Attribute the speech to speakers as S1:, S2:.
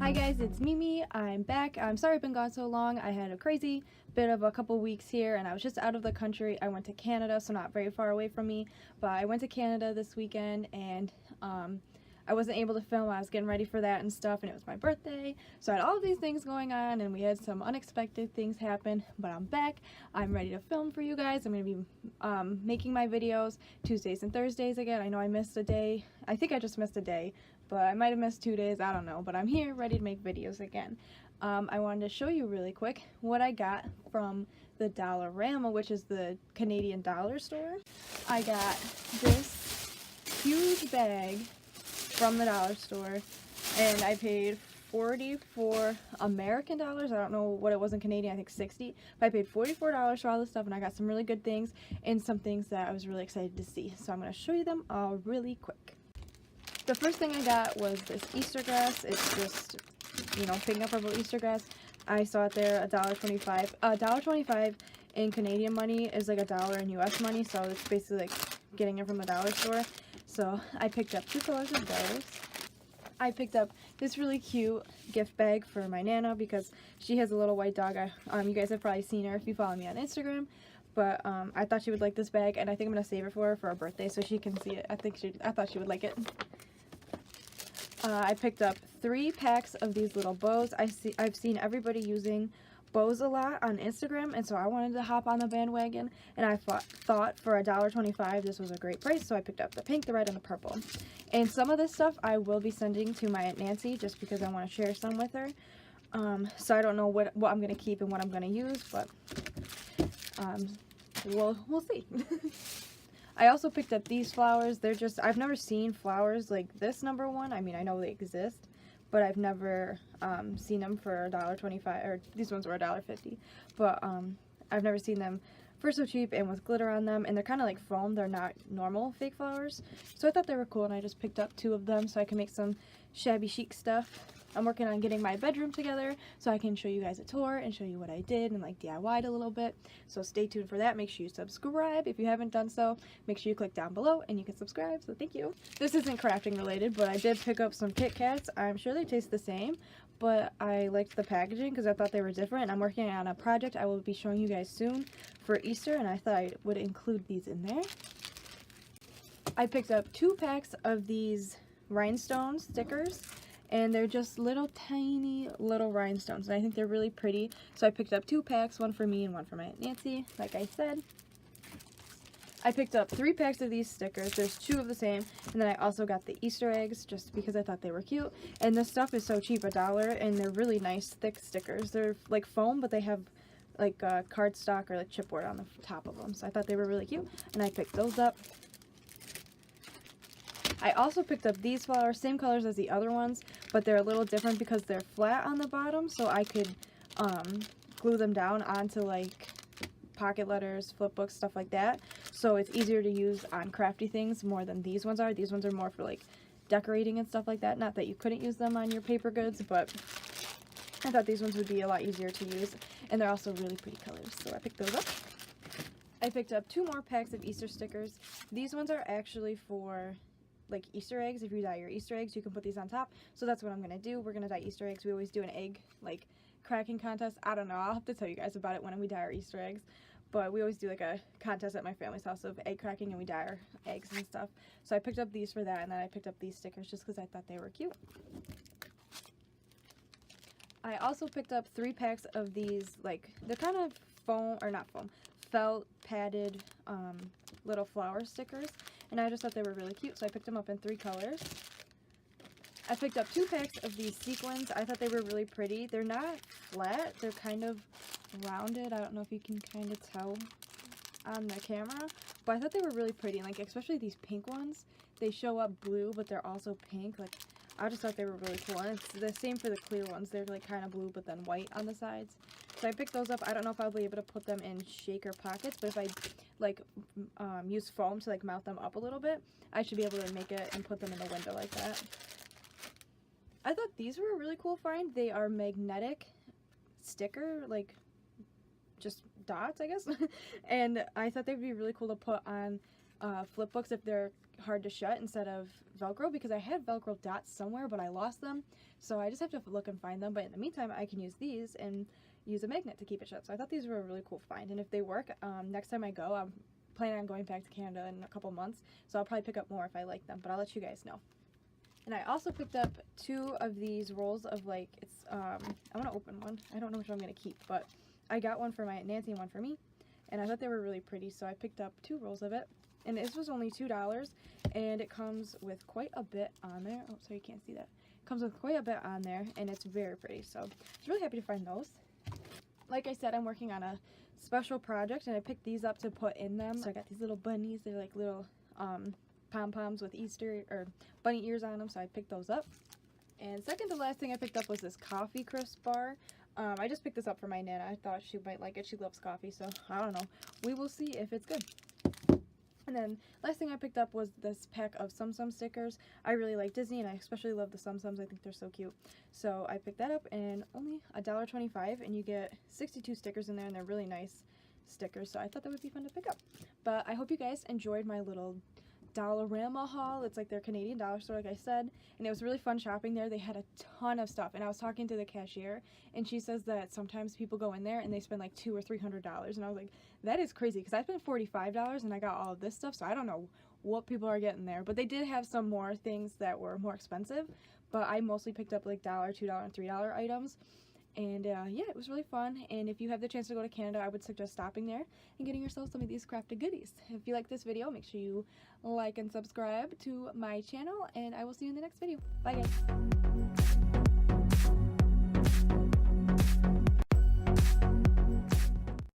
S1: Hi guys, it's Mimi. I'm back. I'm sorry I've been gone so long. I had a crazy bit of a couple weeks here and I was just out of the country. I went to Canada, so not very far away from me, but I went to Canada this weekend and I wasn't able to film. I was getting ready for that and stuff, and it was my birthday, so I had all of these things going on and we had some unexpected things happen, but I'm back. I'm ready to film for you guys. I'm going to be making my videos Tuesdays and Thursdays again. I know I missed a day. I think I just missed a day, but I might have missed 2 days, I don't know, but I'm here ready to make videos again. I wanted to show you really quick what I got from the Dollarama, which is the Canadian dollar store. I got this huge bag from the dollar store and I paid 44 American dollars. I don't know what it was in Canadian, I think 60, but I paid $44 for all this stuff, and I got some really good things and some things that I was really excited to see, so I'm going to show you them all really quick. The first thing I got was this Easter grass. It's just, you know, picking up a little Easter grass. I saw it there, $1.25. $1.25 in Canadian money is like $1 in US money, so it's basically like getting it from the dollar store. So I picked up 2 colors of those. I picked up this really cute gift bag for my Nana because she has a little white dog. You guys have probably seen her if you follow me on Instagram. But I thought she would like this bag, and I think I'm gonna save it for her for her birthday so she can see it. I thought she would like it. I picked up 3 packs of these little bows. I've seen everybody using bows a lot on Instagram, and so I wanted to hop on the bandwagon, and I thought for $1.25 this was a great price, so I picked up the pink, the red, and the purple. And some of this stuff I will be sending to my Aunt Nancy just because I want to share some with her. So I don't know what I'm going to keep and what I'm going to use, but we'll see. I also picked up these flowers. They're just, I've never seen flowers like this number one. I mean, I know they exist, but I've never seen them for $1.25, or these ones were $1.50, but I've never seen them for so cheap and with glitter on them, and they're kind of like foam. They're not normal fake flowers, so I thought they were cool, and I just picked up 2 of them so I can make some shabby chic stuff. I'm working on getting my bedroom together so I can show you guys a tour and show you what I did and like DIY'd a little bit. So stay tuned for that. Make sure you subscribe if you haven't done so. Make sure you click down below and you can subscribe, so thank you. This isn't crafting related, but I did pick up some Kit Kats. I'm sure they taste the same, but I liked the packaging because I thought they were different. I'm working on a project I will be showing you guys soon for Easter, and I thought I would include these in there. I picked up 2 packs of these rhinestone stickers, and they're just little tiny little rhinestones, and I think they're really pretty, so I picked up 2 packs, one for me and one for my Aunt Nancy, like I said. I picked up 3 packs of these stickers. There's 2 of the same, and then I also got the Easter eggs just because I thought they were cute, and this stuff is so cheap, $1, and they're really nice thick stickers. They're like foam, but they have like cardstock or like chipboard on the top of them, so I thought they were really cute, and I picked those up. I also picked up these flowers, same colors as the other ones, but they're a little different because they're flat on the bottom, so I could glue them down onto like pocket letters, flip books, stuff like that. So it's easier to use on crafty things more than these ones are. These ones are more for like decorating and stuff like that. Not that you couldn't use them on your paper goods, but I thought these ones would be a lot easier to use, and they're also really pretty colors, so I picked those up. I picked up 2 more packs of Easter stickers. These ones are actually for like Easter eggs. If you dye your Easter eggs, you can put these on top, so that's what I'm gonna do. We're gonna dye Easter eggs. We always do an egg like cracking contest. I don't know, I'll have to tell you guys about it when we dye our Easter eggs, but we always do like a contest at my family's house of egg cracking, and we dye our eggs and stuff. So I picked up these for that, and then I picked up these stickers just because I thought they were cute. I also picked up 3 packs of these, like, they're kind of foam, or not foam, felt padded little flower stickers, and I just thought they were really cute, so I picked them up in 3 colors. I picked up 2 packs of these sequins. I thought they were really pretty. They're not flat, they're kind of rounded. I don't know if you can kind of tell on the camera, but I thought they were really pretty, and like especially these pink ones. They show up blue, but they're also pink. Like, I just thought they were really cool, and it's the same for the clear ones. They're like kind of blue, but then white on the sides. So I picked those up. I don't know if I'll be able to put them in shaker pockets, but if I like use foam to like mount them up a little bit, I should be able to make it and put them in the window like that. I thought these were a really cool find. They are magnetic sticker, like just dots, I guess. And I thought they'd be really cool to put on flip books if they're hard to shut instead of Velcro, because I had Velcro dots somewhere but I lost them, so I just have to look and find them. But in the meantime, I can use these and use a magnet to keep it shut. So I thought these were a really cool find, and if they work, next time I go, I'm planning on going back to Canada in a couple months, so I'll probably pick up more if I like them, but I'll let you guys know. And I also picked up 2 of these rolls of, like, it's I want to open one. I don't know which one I'm going to keep, but I got one for my Nancy and one for me, and I thought they were really pretty, so I picked up 2 rolls of it. And this was only $2, and it comes with quite a bit on there. Oh, sorry, you can't see that. It comes with quite a bit on there, and it's very pretty, so I was really happy to find those. Like I said, I'm working on a special project, and I picked these up to put in them. So I got these little bunnies. They're like little pom-poms with Easter or bunny ears on them, so I picked those up. And second to last thing I picked up was this coffee crisp bar. I just picked this up for my Nana. I thought she might like it. She loves coffee, so I don't know. We will see if it's good. And then last thing I picked up was this pack of Tsum Tsum stickers. I really like Disney, and I especially love the Tsum Tsums. I think they're so cute. So I picked that up, and only $1.25, and you get 62 stickers in there, and they're really nice stickers. So I thought that would be fun to pick up. But I hope you guys enjoyed my little Dollarama haul. It's like their Canadian dollar store, like I said, and it was really fun shopping there. They had a ton of stuff, and I was talking to the cashier, and she says that sometimes people go in there and they spend like $200 or $300, and I was like, that is crazy, because I spent $45 and I got all of this stuff, so I don't know what people are getting there. But they did have some more things that were more expensive, but I mostly picked up like $1, $2, and $3 items. And yeah, it was really fun, and if you have the chance to go to Canada, I would suggest stopping there and getting yourself some of these crafted goodies. If you like this video, make sure you like and subscribe to my channel, and I will see you in the next video. Bye guys!